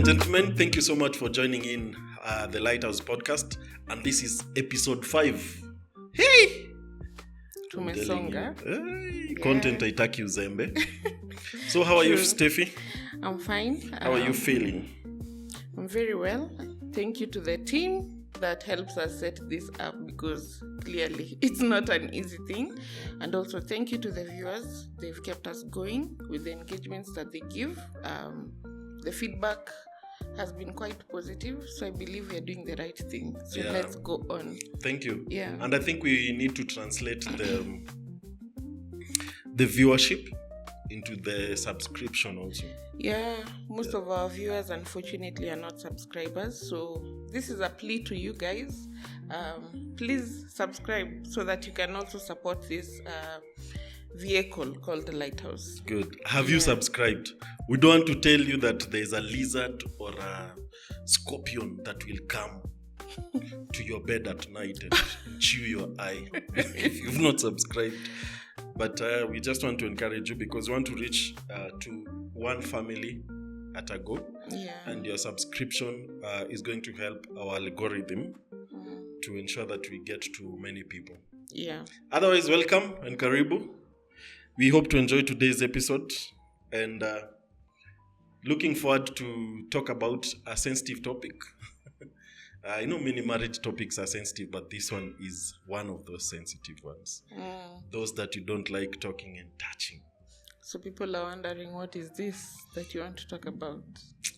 and gentlemen, thank you so much for joining in the Lighthouse podcast. And this is episode 5. Hey! Tumesonga. Content haitaki uzembe. So how are you, Steffi? I'm fine. How are you feeling? I'm very well. Thank you to the team that helps us set this up, because clearly it's not an easy thing. And also thank you to the viewers. They've kept us going with the engagements that they give. The feedback has been quite positive, so I believe we are doing the right thing. So let's go on. Thank you. Yeah. And I think we need to translate the viewership into the subscription also. Yeah, most of our viewers unfortunately are not subscribers, so this is a plea to you guys. Please subscribe so that you can also support this vehicle called the Lighthouse. Good. Have you subscribed? We don't want to tell you that there's a lizard or a scorpion that will come to your bed at night and chew your eye if you've not subscribed. But we just want to encourage you, because we want to reach to one family at a go. Yeah. And your subscription is going to help our algorithm to ensure that we get to many people. Yeah. Otherwise, welcome and karibu. We hope to enjoy today's episode, and looking forward to talk about a sensitive topic. I know many marriage topics are sensitive, but this one is one of those sensitive ones. Those that you don't like talking and touching. So people are wondering, what is this that you want to talk about?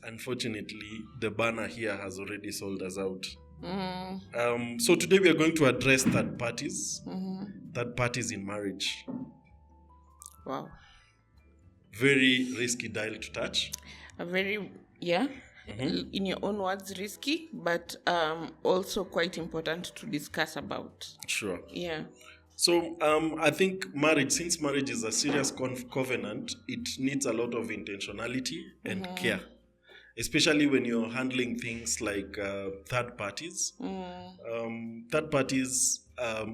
Unfortunately, the banner here has already sold us out. So today we are going to address third parties. Third parties in marriage. Wow. Very risky dial to touch. In your own words, risky, but also quite important to discuss about. Sure. Yeah. So I think marriage, since marriage is a serious covenant, it needs a lot of intentionality and care, especially when you're handling things like third parties. Third parties,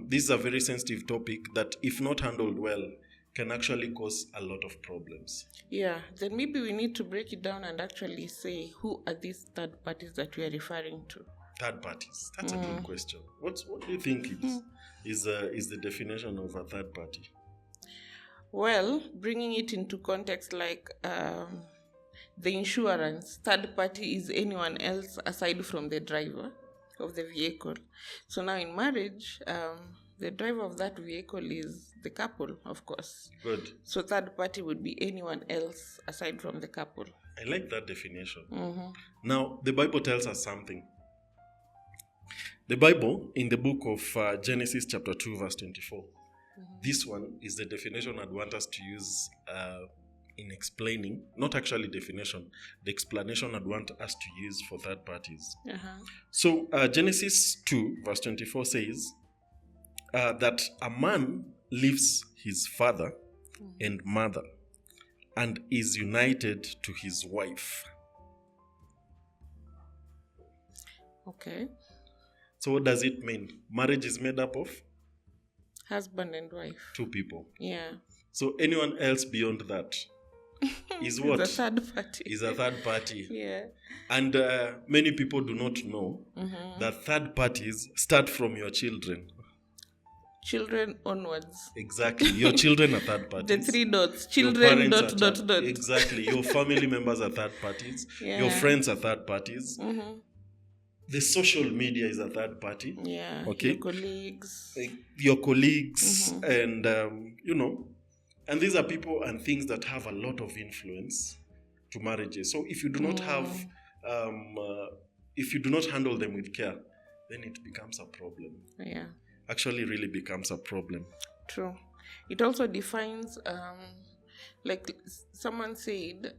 this is a very sensitive topic that, if not handled well, can actually cause a lot of problems. Yeah, then maybe we need to break it down and actually say, who are these third parties that we are referring to? Third parties. That's a good question. What do you think is the definition of a third party? Well, bringing it into context, like the insurance, third party is anyone else aside from the driver of the vehicle. So now in marriage, the driver of that vehicle is the couple, of course. Good. So third party would be anyone else aside from the couple. I like that definition. Now, the Bible tells us something. The Bible, in the book of Genesis chapter 2, verse 24, this one is the definition I'd want us to use in explaining, not actually definition, the explanation I'd want us to use for third parties. So Genesis 2, verse 24 says, that a man leaves his father and mother and is united to his wife. Okay. So what does it mean? Marriage is made up of? Husband and wife. 2 people. Yeah. So anyone else beyond that is what? Is a third party. Is a third party. Yeah. And many people do not know that third parties start from your children. Children onwards. Exactly. Your children are third parties. The 3 dots. Children ... Exactly. Your family members are third parties. Yeah. Your friends are third parties. The social media is a third party. Yeah. Okay. Your colleagues. And, and these are people and things that have a lot of influence to marriages. So if you do not have, if you do not handle them with care, then it becomes a problem. Yeah. Actually really becomes a problem. True. It also defines, like someone said,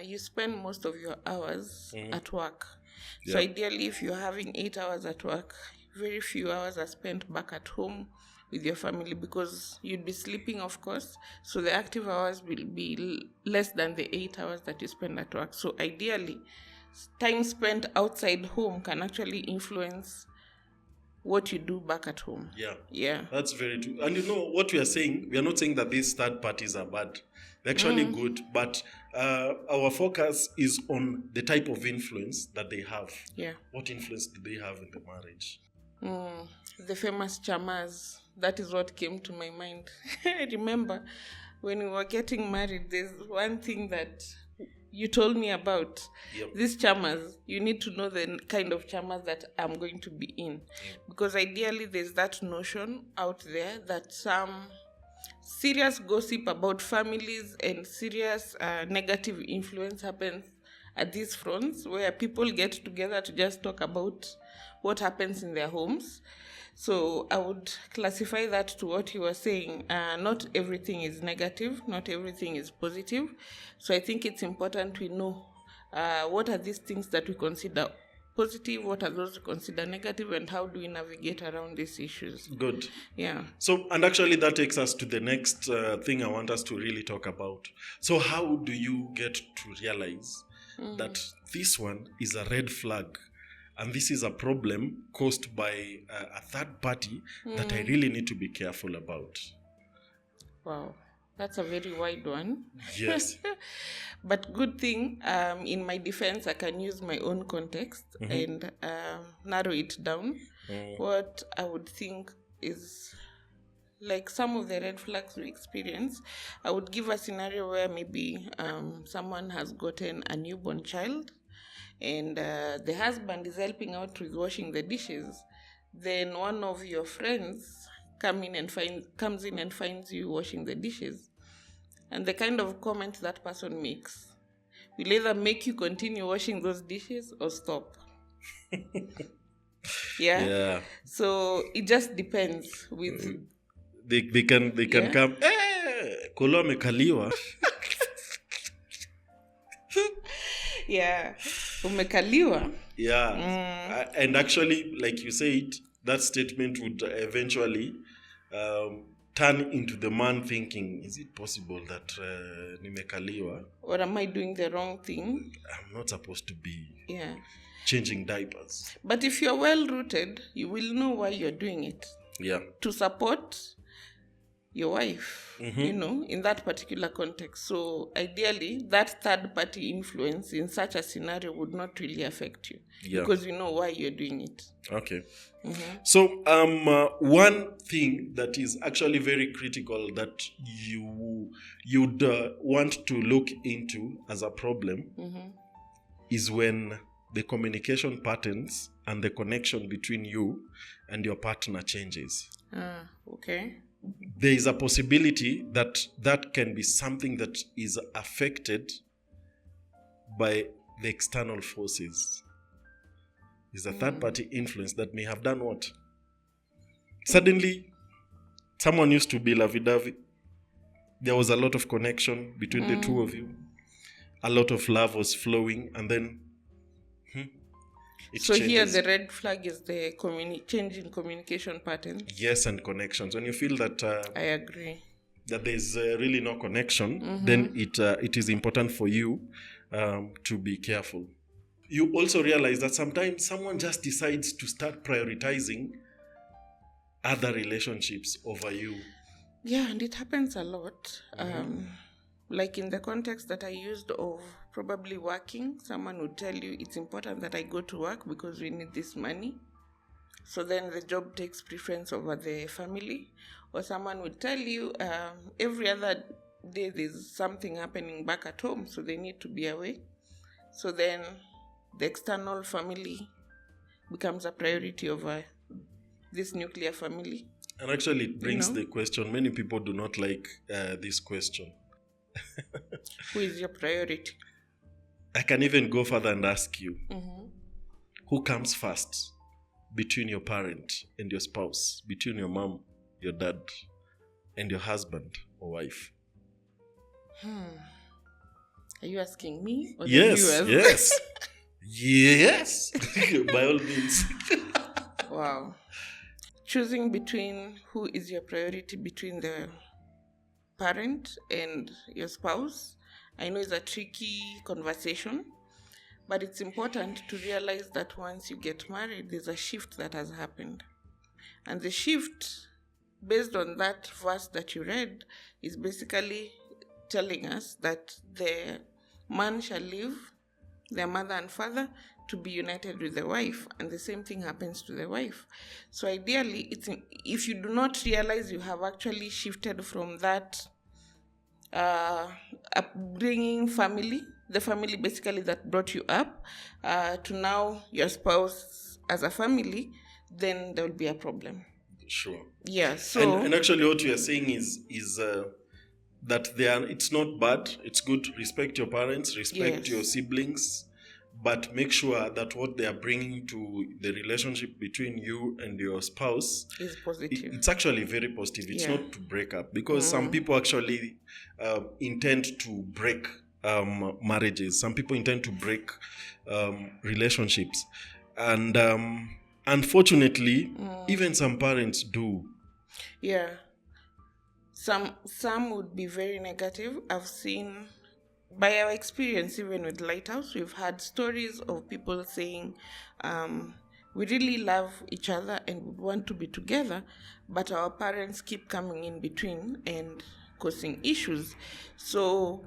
you spend most of your hours at work. So ideally, if you're having 8 hours at work, very few hours are spent back at home with your family, because you'd be sleeping, of course. So the active hours will be less than the 8 hours that you spend at work. So ideally, time spent outside home can actually influence what you do back at home. Yeah. That's very true. And what we are saying, we are not saying that these third parties are bad. They're actually good, but our focus is on the type of influence that they have. Yeah. What influence do they have in the marriage? The famous chamas. That is what came to my mind. I remember when we were getting married, there's one thing that you told me about. Yep. These chamas, you need to know the kind of chamas that I'm going to be in. Because ideally, there's that notion out there that some serious gossip about families and serious negative influence happens at these fronts, where people get together to just talk about what happens in their homes. So I would classify that to what you were saying. Not everything is negative, not everything is positive. So I think it's important we know what are these things that we consider positive, what are those we consider negative, and how do we navigate around these issues. Good. Yeah. So, and actually that takes us to the next thing I want us to really talk about. So how do you get to realize that this one is a red flag? And this is a problem caused by a third party that I really need to be careful about. Wow, that's a very wide one. Yes. But good thing, in my defense, I can use my own context and narrow it down. What I would think is, like some of the red flags we experience, I would give a scenario where maybe someone has gotten a newborn child, and the husband is helping out with washing the dishes. Then one of your friends comes in and finds you washing the dishes. And the kind of comment that person makes will either make you continue washing those dishes or stop. Yeah. So it just depends with... They can come, Kolo amekaliwa. Yeah. Umekaliwa. Yeah. And actually, like you said, that statement would eventually turn into the man thinking, is it possible that nimekaliwa? Or am I doing the wrong thing? I'm not supposed to be Yeah. changing diapers. But if you're well-rooted, you will know why you're doing it. Yeah. To support your wife, in that particular context. So ideally, that third-party influence in such a scenario would not really affect you because you know why you're doing it. Okay. So one thing that is actually very critical that you'd want to look into as a problem is when the communication patterns and the connection between you and your partner changes. Okay. There is a possibility that can be something that is affected by the external forces. Is a third-party influence that may have done what? Suddenly, someone used to be lovey-dovey. There was a lot of connection between the two of you. A lot of love was flowing, and then it so changes. Here the red flag is the change in communication patterns. Yes, and connections. When you feel that I agree that there's really no connection, then it is important for you to be careful. You also realize that sometimes someone just decides to start prioritizing other relationships over you. Yeah, and it happens a lot. Like in the context that I used of probably working, someone would tell you it's important that I go to work because we need this money. So then the job takes preference over the family. Or someone would tell you every other day there's something happening back at home, so they need to be away. So then the external family becomes a priority over this nuclear family. And actually it brings the question, many people do not like this question. Who is your priority? I can even go further and ask you, who comes first between your parent and your spouse, between your mom, your dad, and your husband or wife? Are you asking me or the Yes, viewers? Yes. By all means. Wow. Choosing between who is your priority between the parent and your spouse, I know it's a tricky conversation, but it's important to realize that once you get married, there's a shift that has happened. And the shift, based on that verse that you read, is basically telling us that the man shall leave their mother and father to be united with the wife, and the same thing happens to the wife. So ideally, if you do not realize you have actually shifted from that upbringing family, the family basically that brought you up, to now your spouse as a family, then there will be a problem. Sure. Yeah. So and actually, what we are saying is that it's not bad. It's good. Respect your parents. Respect your siblings. But make sure that what they are bringing to the relationship between you and your spouse is positive. It's actually very positive. It's not to break up, because some people actually intend to break marriages. Some people intend to break relationships. And unfortunately, even some parents do. Yeah. Some would be very negative. I've seen, by our experience, even with Lighthouse, we've had stories of people saying, we really love each other and would want to be together, but our parents keep coming in between and causing issues. So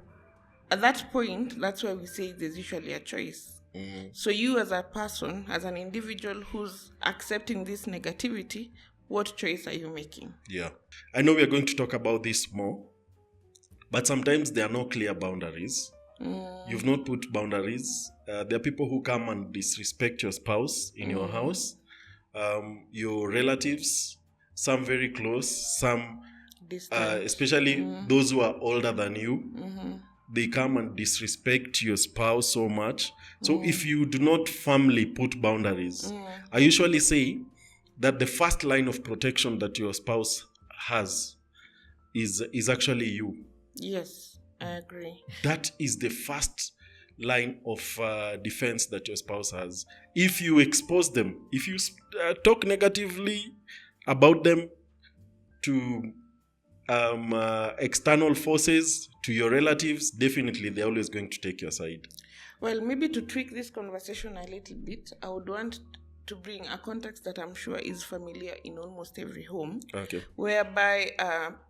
at that point, that's why we say there's usually a choice. So you as a person, as an individual who's accepting this negativity, what choice are you making? Yeah. I know we are going to talk about this more, but sometimes there are no clear boundaries. You've not put boundaries. There are people who come and disrespect your spouse in your house, your relatives, some very close, some, especially those who are older than you. They come and disrespect your spouse so much. So if you do not firmly put boundaries, I usually say that the first line of protection that your spouse has is actually you. Yes, I agree. That is the first line of defense that your spouse has. If you expose them, if you talk negatively about them to external forces, to your relatives, definitely they're always going to take your side. Well, maybe to tweak this conversation a little bit, I would want to bring a context that I'm sure is familiar in almost every home. Okay. Whereby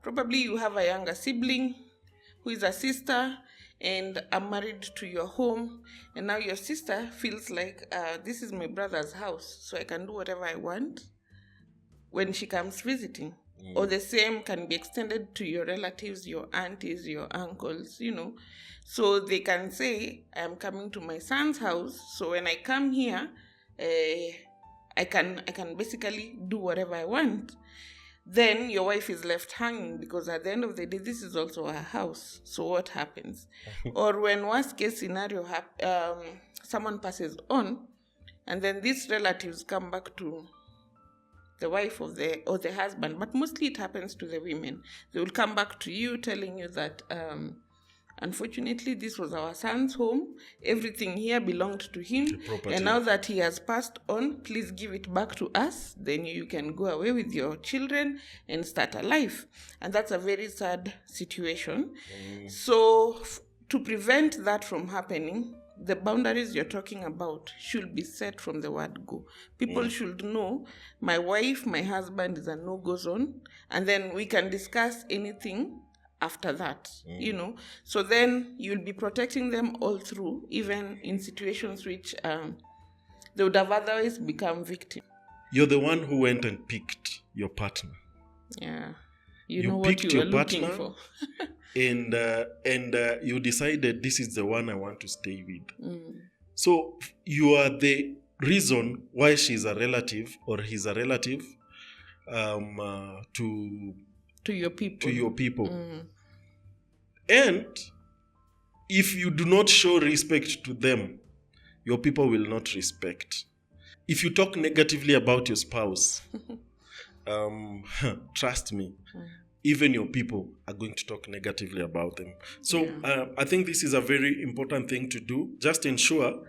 probably you have a younger sibling who is a sister and are married to your home, and now your sister feels like this is my brother's house, so I can do whatever I want when she comes visiting. Or the same can be extended to your relatives, your aunties, your uncles, So they can say, I am coming to my son's house, so when I come here, I can basically do whatever I want. Then your wife is left hanging, because at the end of the day, this is also her house. So what happens? Or when worst case scenario, someone passes on, and then these relatives come back to the wife or the husband, but mostly it happens to the women. They will come back to you telling you that unfortunately this was our son's home, everything here belonged to him, and now that he has passed on, please give it back to us, then you can go away with your children and start a life. And that's a very sad situation. So to prevent that from happening, the boundaries you're talking about should be set from the word go. People should know, my wife, my husband is a no-go zone, and then we can discuss anything after that, So then you'll be protecting them all through, even in situations which they would have otherwise become victims. You're the one who went and picked your partner. Yeah. You know what you were looking for. and you decided this is the one I want to stay with. So you are the reason why she's a relative or he's a relative to your people. And if you do not show respect to them, your people will not respect. If you talk negatively about your spouse, trust me, even your people are going to talk negatively about them. So I think this is a very important thing to do. Just ensure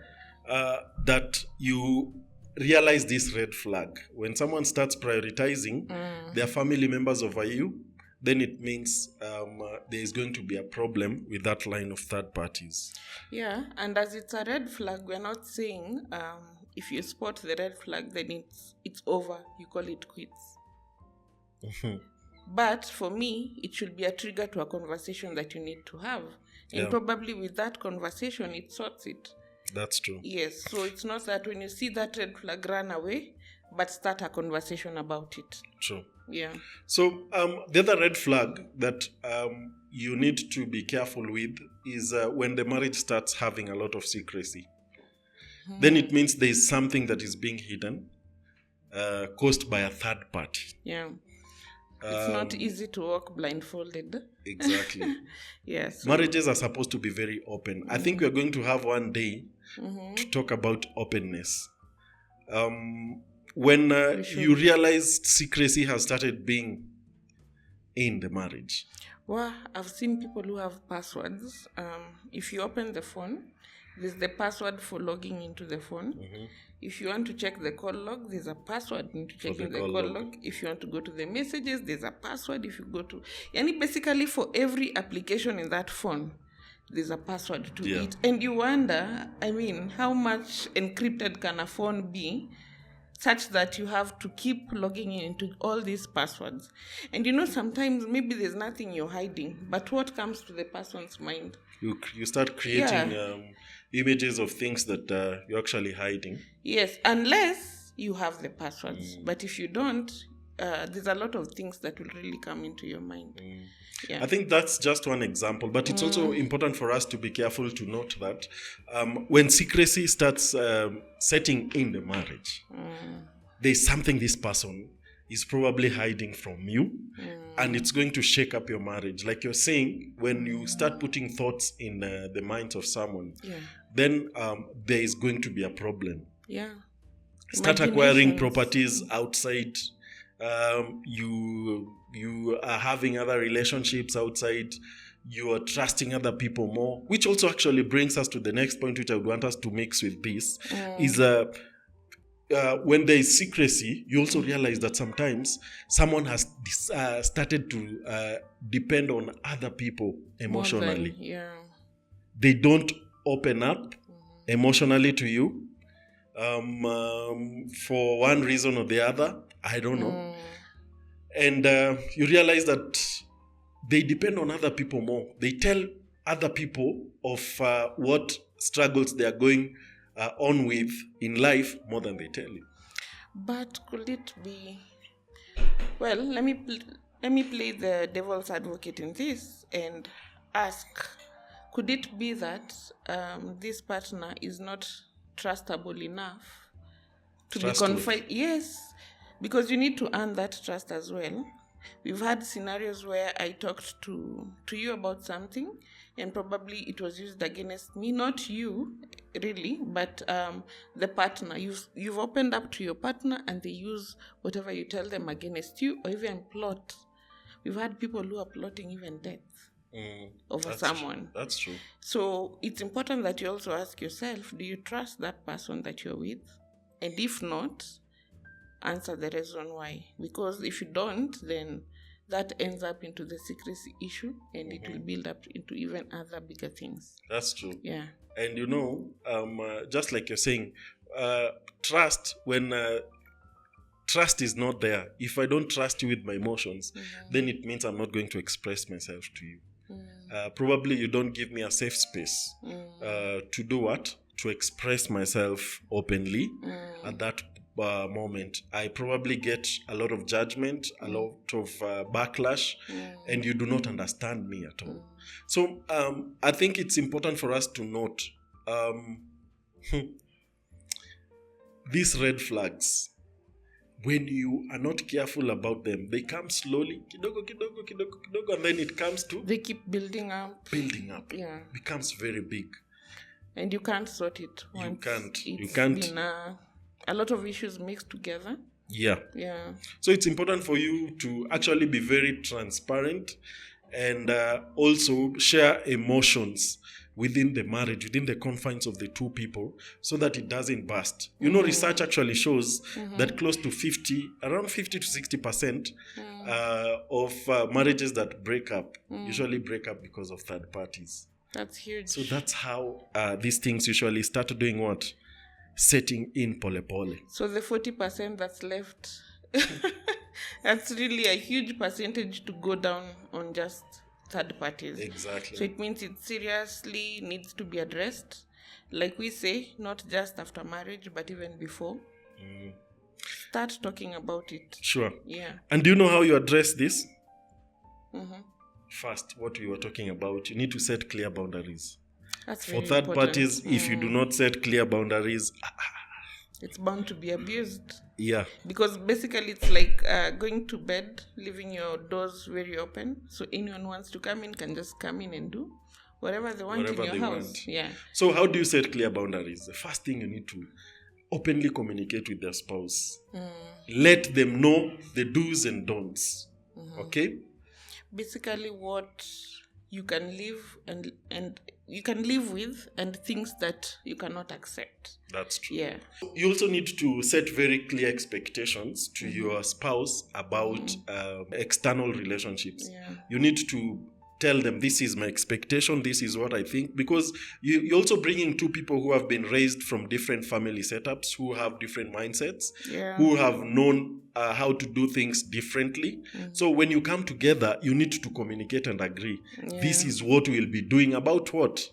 that you realize this red flag. When someone starts prioritizing their family members over you, then it means there is going to be a problem with that line of third parties. Yeah, and as it's a red flag, we're not saying if you spot the red flag, then it's over. You call it quits. But for me, it should be a trigger to a conversation that you need to have. And probably with that conversation, it sorts it. That's true. Yes. So it's not that when you see that red flag, run away, but start a conversation about it. True. Yeah. So the other red flag that you need to be careful with is when the marriage starts having a lot of secrecy. Then it means there is something that is being hidden, caused by a third party. Yeah. It's not easy to walk blindfolded. Exactly. Yes. Marriages are supposed to be very open. I think we are going to have one day to talk about openness. When you realize secrecy has started being in the marriage. Well, I've seen people who have passwords. If you open the phone, there's the password for logging into the phone. If you want to check the call log, there's a password into checking the call log. If you want to go to the messages, there's a password. If you go to... basically for every application in that phone, there's a password to it. And you wonder, how much encrypted can a phone be such that you have to keep logging into all these passwords? And sometimes maybe there's nothing you're hiding, but what comes to the person's mind? You start creating images of things that you're actually hiding. Yes, unless you have the passwords. But if you don't, there's a lot of things that will really come into your mind. Yeah. I think that's just one example, but it's also important for us to be careful to note that when secrecy starts setting in the marriage, there's something this person is probably hiding from you, and it's going to shake up your marriage. Like you're saying, when you start putting thoughts in the minds of someone, then there is going to be a problem. Yeah. Start acquiring properties outside. You are having other relationships outside. You are trusting other people more, which also actually brings us to the next point, which I would want us to mix with this, is when there is secrecy, you also realize that sometimes someone has started to depend on other people emotionally. They don't open up emotionally to you for one reason or the other. I don't know. And you realize that they depend on other people more. They tell other people of what struggles they are going on with in life more than they tell you. But could it be... Well, let me play the devil's advocate in this and ask, could it be that this partner is not trustable enough to be confided? Yes, because you need to earn that trust as well. We've had scenarios where I talked to you about something and probably it was used against me, not you really, but the partner. You've opened up to your partner and they use whatever you tell them against you, or even plot. We've had people who are plotting even death over someone. That's true. So it's important that you also ask yourself, do you trust that person that you're with? And if not, answer the reason why. Because if you don't, then that ends up into the secrecy issue and it will build up into even other bigger things. That's true. Yeah. And just like you're saying, trust, when trust is not there, if I don't trust you with my emotions, then it means I'm not going to express myself to you. Probably you don't give me a safe space to do what? To express myself openly at that moment. I probably get a lot of judgment, a lot of backlash, and you do not understand me at all. So I think it's important for us to note these red flags. When you are not careful about them, they come slowly, kidogo, kidogo, kidogo, kidogo, and then it comes to... They keep building up. Yeah. Becomes very big. And you can't sort it once. You can't. Been a lot of issues mixed together. Yeah. So it's important for you to actually be very transparent and also share emotions within the marriage, within the confines of the two people, so that it doesn't burst. Research actually shows that close to around 50 to 60% of marriages that break up usually break up because of third parties. That's huge. So that's how these things usually start doing what? Setting in pole pole. So the 40% that's left That's really a huge percentage to go down on just third parties. Exactly. So it means it seriously needs to be addressed. Like we say, not just after marriage, but even before. Start talking about it. Sure. Yeah. And do you know how you address this? First, what we were talking about, you need to set clear boundaries. That's For very third important. parties, if you do not set clear boundaries, It's bound to be abused. yeah, Because basically it's like going to bed, leaving your doors very open. So anyone who wants to come in can just come in and do whatever they want Whatever in they your house. want. Yeah. So how do you set clear boundaries? The first thing, you need to openly communicate with their spouse. Let them know the do's and don'ts. Okay? Basically what you can live and you can live with, and things that you cannot accept. That's true. Yeah. You also need to set very clear expectations to your spouse about external relationships. Yeah. You need to tell them, this is my expectation, this is what I think, because you're also bringing two people who have been raised from different family setups, who have different mindsets, Yeah. who have known how to do things differently. So when you come together, you need to communicate and agree. This is what we'll be doing about what?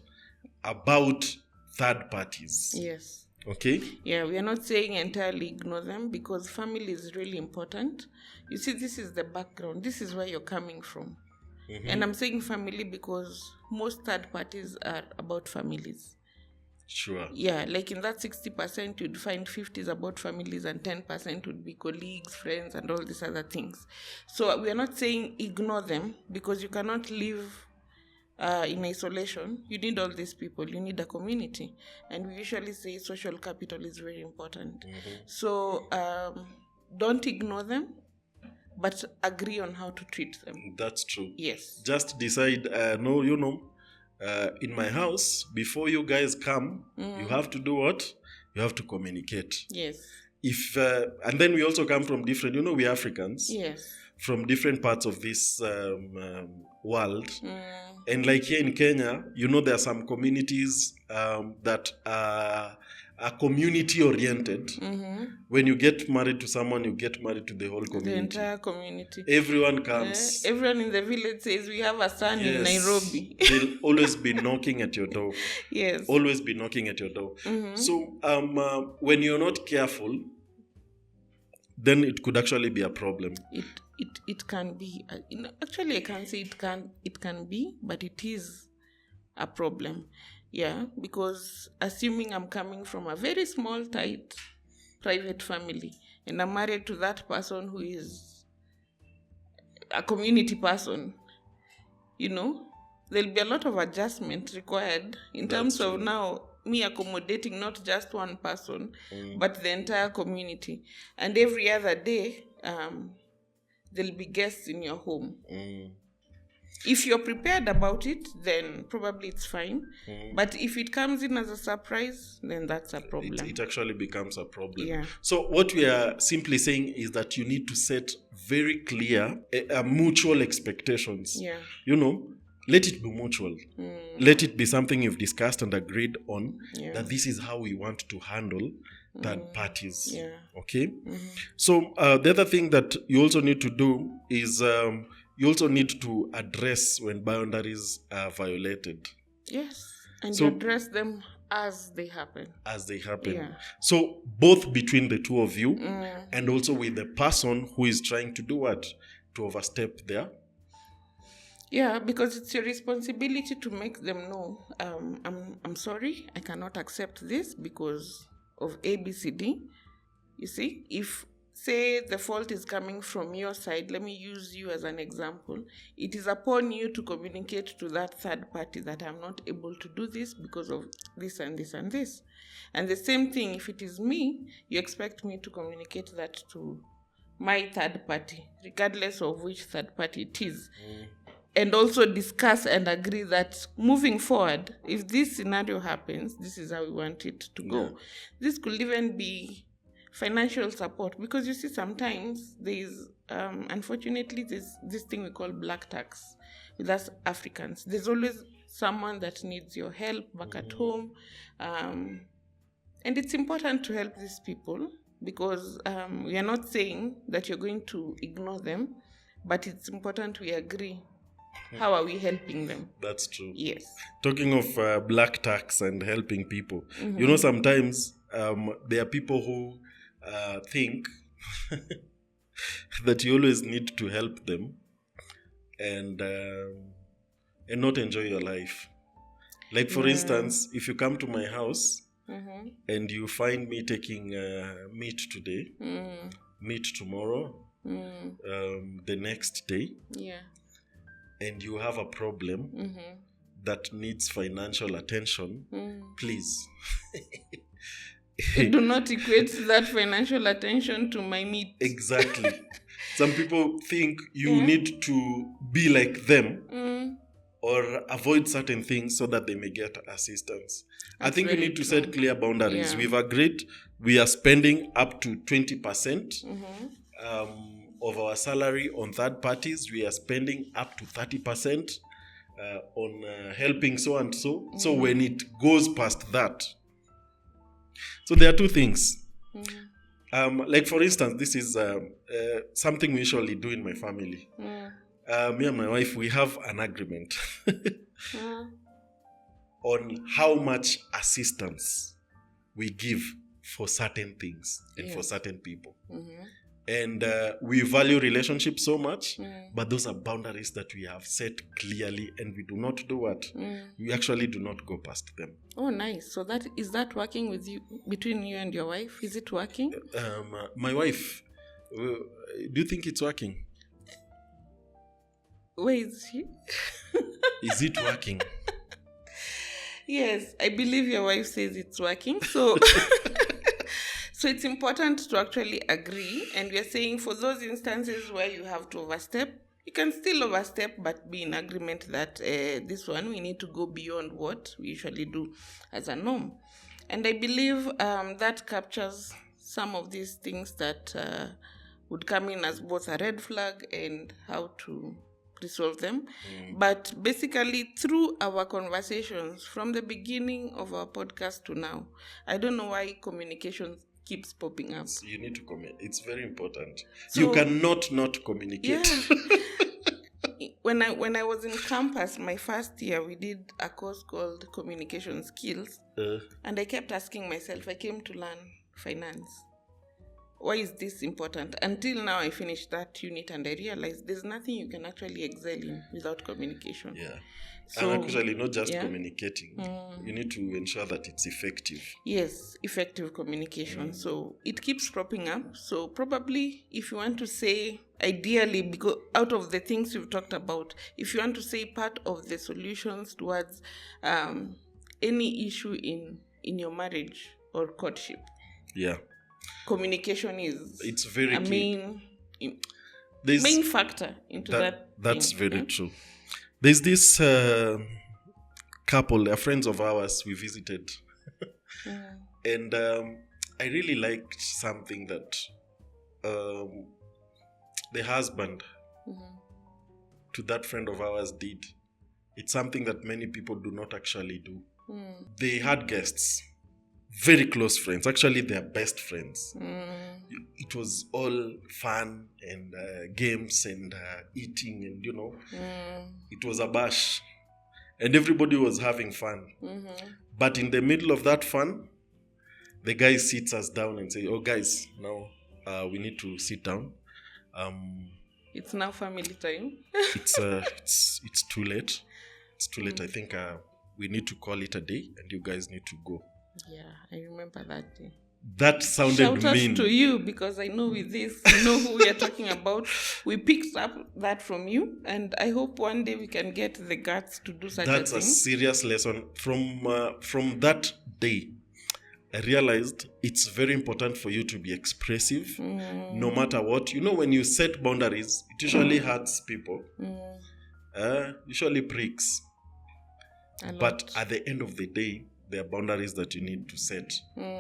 About third parties. Yes. Okay? Yeah, we are not saying entirely ignore them, because family is really important. You see, this is the background. This is where you're coming from. And I'm saying family because most third parties are about families. Sure. Yeah, like in that 60%, you'd find 50 is about families and 10% would be colleagues, friends, and all these other things. So we are not saying ignore them, because you cannot live in isolation. You need all these people. You need a community. And we usually say social capital is very important. So don't ignore them, but agree on how to treat them. That's true. Yes. Just decide, in my house, before you guys come, you have to do what? You have to communicate. Yes. If and then we also come from different, we Africans. Yes. From different parts of this world. And like here in Kenya, there are some communities that are community oriented. When you get married to someone, you get married to the whole community. The entire community. Everyone comes. Everyone in the village says, we have a son in Nairobi. They'll always be knocking at your door. Yes. Always be knocking at your door. So when you're not careful, then it could actually be a problem. It can be. Actually, I can't say it can be, but it is a problem. Yeah, because assuming I'm coming from a very small, tight, private family, and I'm married to that person who is a community person, there'll be a lot of adjustment required in terms of now me accommodating not just one person, but the entire community. And every other day, there'll be guests in your home. If you're prepared about it, then probably it's fine. But if it comes in as a surprise, then that's a problem. It actually becomes a problem. Yeah. So what we are simply saying is that you need to set very clear mutual expectations. Yeah. Let it be mutual. Let it be something you've discussed and agreed on, that this is how we want to handle third parties. Yeah. Okay? So the other thing that you also need to do is you also need to address when boundaries are violated. Yes. And you address them as they happen. Yeah. So both between the two of you and also with the person who is trying to do what? To overstep there. Yeah, because it's your responsibility to make them know, I'm sorry, I cannot accept this because of A, B, C, D. You see, if, say, the fault is coming from your side, let me use you as an example. It is upon you to communicate to that third party that I'm not able to do this because of this and this and this. And the same thing, if it is me, you expect me to communicate that to my third party, regardless of which third party it is. And also discuss and agree that moving forward, if this scenario happens, this is how we want it to go. This could even be financial support, because you see sometimes there's, unfortunately, there's this thing we call black tax with us Africans. There's always someone that needs your help back at home. And it's important to help these people, because we are not saying that you're going to ignore them, but it's important we agree. How are we helping them? That's true. Yes. Talking of black tax and helping people, you know, sometimes there are people who think that you always need to help them and not enjoy your life. Like, for instance, if you come to my house and you find me taking meat today, meat tomorrow, the next day, and you have a problem that needs financial attention, please. Do not equate that financial attention to my meat. Exactly. Some people think you need to be like them or avoid certain things so that they may get assistance. That's I think you need to set clear boundaries. We've agreed we are spending up to 20% of our salary on third parties. We are spending up to 30% on helping so and so. So when it goes past that, so there are two things. Like, for instance, this is something we usually do in my family. Me and my wife, we have an agreement on how much assistance we give for certain things and for certain people. And we value relationships so much, but those are boundaries that we have set clearly, and we do not do what? We actually do not go past them. Oh, nice. So is that working with you, between you and your wife? Is it working? My wife, do you think it's working? Where is she? Is it working? Yes, I believe your wife says it's working. So so it's important to actually agree. And we are saying for those instances where you have to overstep, you can still overstep, but be in agreement that this one, we need to go beyond what we usually do as a norm. And I believe that captures some of these things that would come in as both a red flag and how to resolve them. But basically, through our conversations from the beginning of our podcast to now, I don't know why communication keeps popping up. You need to communicate. It's very important. So, you cannot not communicate. Yeah. When I was in campus, my first year, we did a course called Communication Skills. And I kept asking myself, I came to learn finance. Why is this important? Until now, I finished that unit and I realized there's nothing you can actually excel in without communication. Yeah. So, and actually, not just communicating. You need to ensure that it's effective. Yes, effective communication. So it keeps cropping up. So probably if you want to say, ideally, because out of the things you've talked about, if you want to say part of the solutions towards any issue in your marriage or courtship. Yeah. Communication it's very main factor into that. That's very true. There's this couple, they're friends of ours we visited. And I really liked something that the husband to that friend of ours did. It's something that many people do not actually do. They had guests. Very close friends. Actually, they're best friends. It was all fun and games and eating and, it was a bash. And everybody was having fun. But in the middle of that fun, the guy sits us down and says, oh, guys, now we need to sit down. It's now family time. It's too late. It's too late. I think we need to call it a day and you guys need to go. Yeah, I remember that day. That sounded mean. Shout out to you, because I know with this, you know who we are talking about. We picked up that from you, and I hope one day we can get the guts to do such a thing. That's a serious lesson. From that day, I realized it's very important for you to be expressive, no matter what. When you set boundaries, it usually hurts people. Usually pricks. But at the end of the day, there are boundaries that you need to set.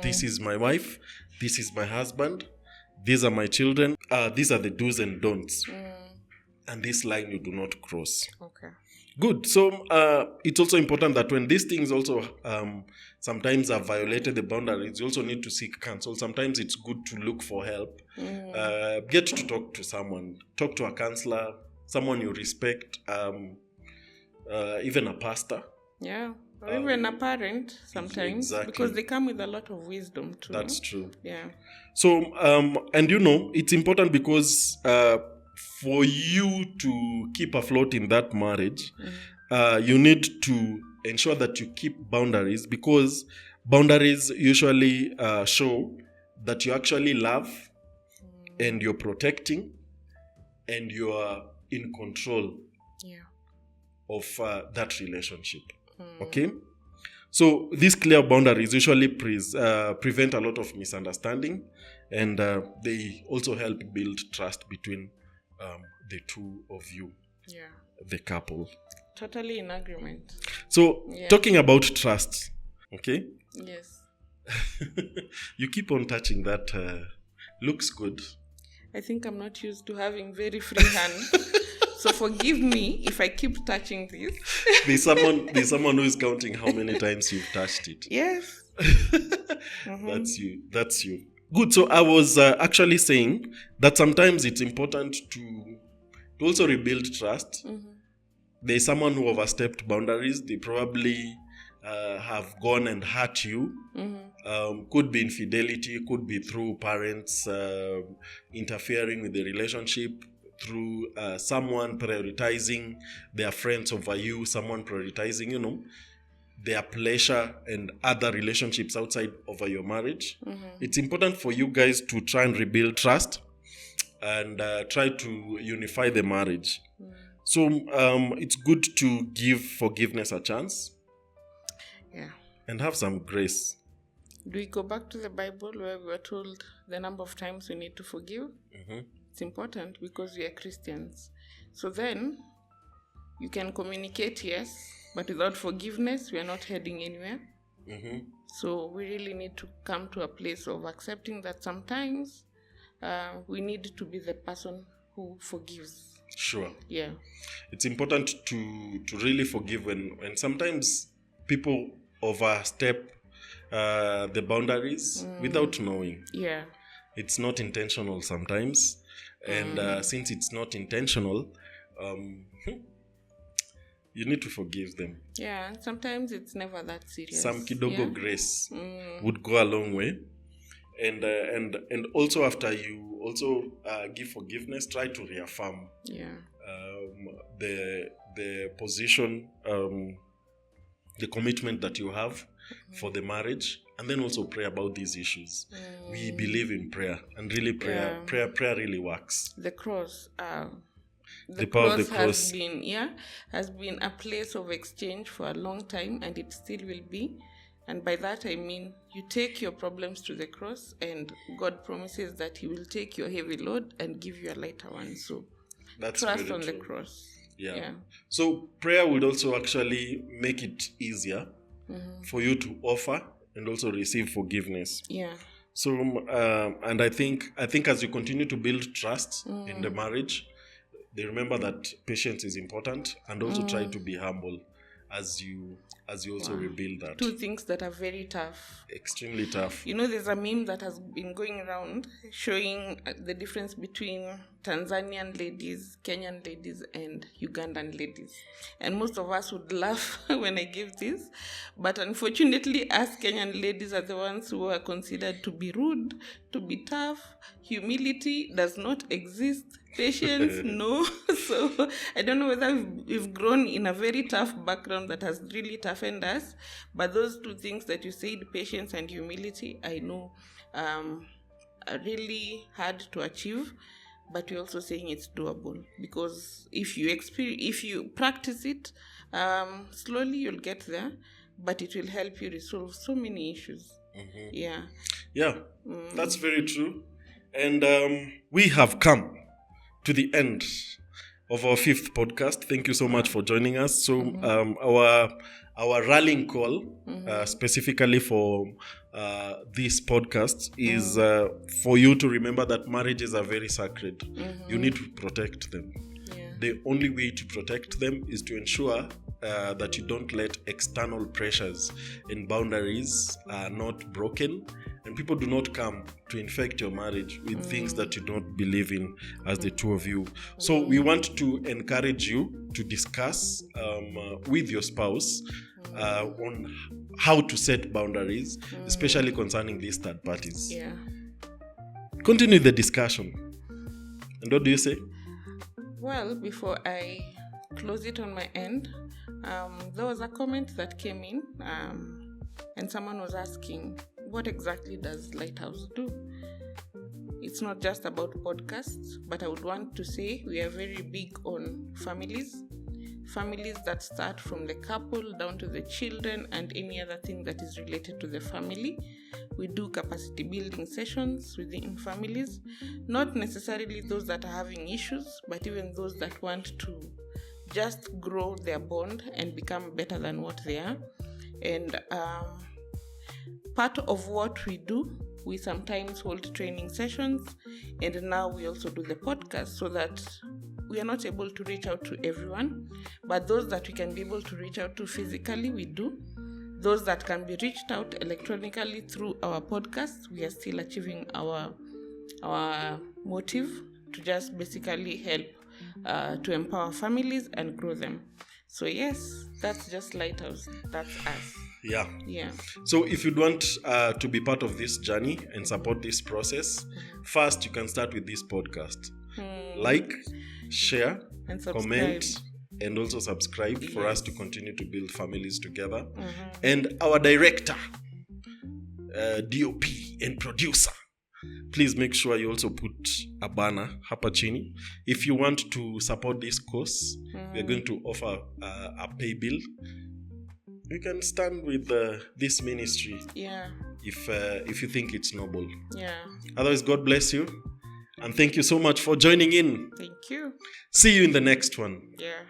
This is my wife. This is my husband. These are my children. These are the do's and don'ts. And this line you do not cross. Okay. Good. So it's also important that when these things also sometimes have violated the boundaries, you also need to seek counsel. Sometimes it's good to look for help. Get to talk to someone. Talk to a counselor, someone you respect, even a pastor. Yeah. Or even a parent sometimes. Exactly. Because they come with a lot of wisdom too. That's true. Yeah. So, and it's important because for you to keep afloat in that marriage, you need to ensure that you keep boundaries, because boundaries usually show that you actually love and you're protecting and you are in control of that relationship. Okay? So these clear boundaries usually prevent a lot of misunderstanding, and they also help build trust between the two of you, the couple. Totally in agreement. So talking about trust, okay? Yes. You keep on touching that. Looks good. I think I'm not used to having very free hand. So forgive me if I keep touching this. There's someone who is counting how many times you've touched it. Yes. That's you. Good. So I was actually saying that sometimes it's important to also rebuild trust. There's someone who overstepped boundaries. They probably have gone and hurt you. Could be infidelity, could be through parents interfering with the relationship, through someone prioritizing their friends over you, someone prioritizing, their pleasure and other relationships outside over your marriage. It's important for you guys to try and rebuild trust and try to unify the marriage. So it's good to give forgiveness a chance. Yeah. And have some grace. Do we go back to the Bible where we were told the number of times we need to forgive? It's important because we are Christians. So then you can communicate, yes, but without forgiveness, we are not heading anywhere. So we really need to come to a place of accepting that sometimes we need to be the person who forgives. Sure. Yeah. It's important to really forgive when sometimes people overstep the boundaries without knowing. Yeah. It's not intentional sometimes. And since it's not intentional, you need to forgive them. Yeah, sometimes it's never that serious. Some kidogo grace would go a long way. And also after you also give forgiveness, try to reaffirm the position, the commitment that you have for the marriage, and then also pray about these issues. We believe in prayer, and really prayer really works. The cross, the power of the cross has been a place of exchange for a long time, and it still will be. And by that I mean you take your problems to the cross, and God promises that He will take your heavy load and give you a lighter one. So that's trust on true. The cross. Yeah. So prayer would also actually make it easier for you to offer and also receive forgiveness. Yeah. So and I think as you continue to build trust in the marriage, they remember that patience is important, and also try to be humble as you also rebuild that. Two things that are very tough. Extremely tough. There's a meme that has been going around showing the difference between Tanzanian ladies, Kenyan ladies, and Ugandan ladies. And most of us would laugh when I give this. But unfortunately, us Kenyan ladies are the ones who are considered to be rude, to be tough. Humility does not exist. Patience, no. So I don't know whether we've grown in a very tough background that has really toughened us. But those two things that you said, patience and humility, I know are really hard to achieve. But you're also saying it's doable, because if you practice it slowly, you'll get there. But it will help you resolve so many issues. Yeah. That's very true. And we have come to the end of our 5th podcast. Thank you so much for joining us. So our rallying call specifically for this podcast is for you to remember that marriages are very sacred. You need to protect them. the only way to protect them is to ensure that you don't let external pressures and boundaries are not broken, and people do not come to infect your marriage with things that you don't believe in as the two of you. So we want to encourage you to discuss with your spouse on how to set boundaries, especially concerning these third parties. Yeah. Continue the discussion. And what do you say? Well, before I close it on my end, there was a comment that came in, and someone was asking, what exactly does Lighthouse do? It's not just about podcasts, but I would want to say we are very big on families that start from the couple down to the children and any other thing that is related to the family. We do capacity building sessions within families, not necessarily those that are having issues, but even those that want to just grow their bond and become better than what they are. And part of what we do, we sometimes hold training sessions, and now we also do the podcast, so that we are not able to reach out to everyone, but those that we can be able to reach out to physically, we do. Those that can be reached out electronically through our podcast, we are still achieving our motive to just basically help to empower families and grow them. So yes, that's just Lighthouse. That's us. Yeah. So if you want to be part of this journey and support this process, first you can start with this podcast. Like, share, and comment, and also subscribe for us to continue to build families together. And our director, DOP and producer, please make sure you also put a banner hapa chini. If you want to support this course, we are going to offer a pay bill. You can stand with this ministry if you think it's noble. Otherwise, God bless you. And thank you so much for joining in. Thank you. See you in the next one. Yeah.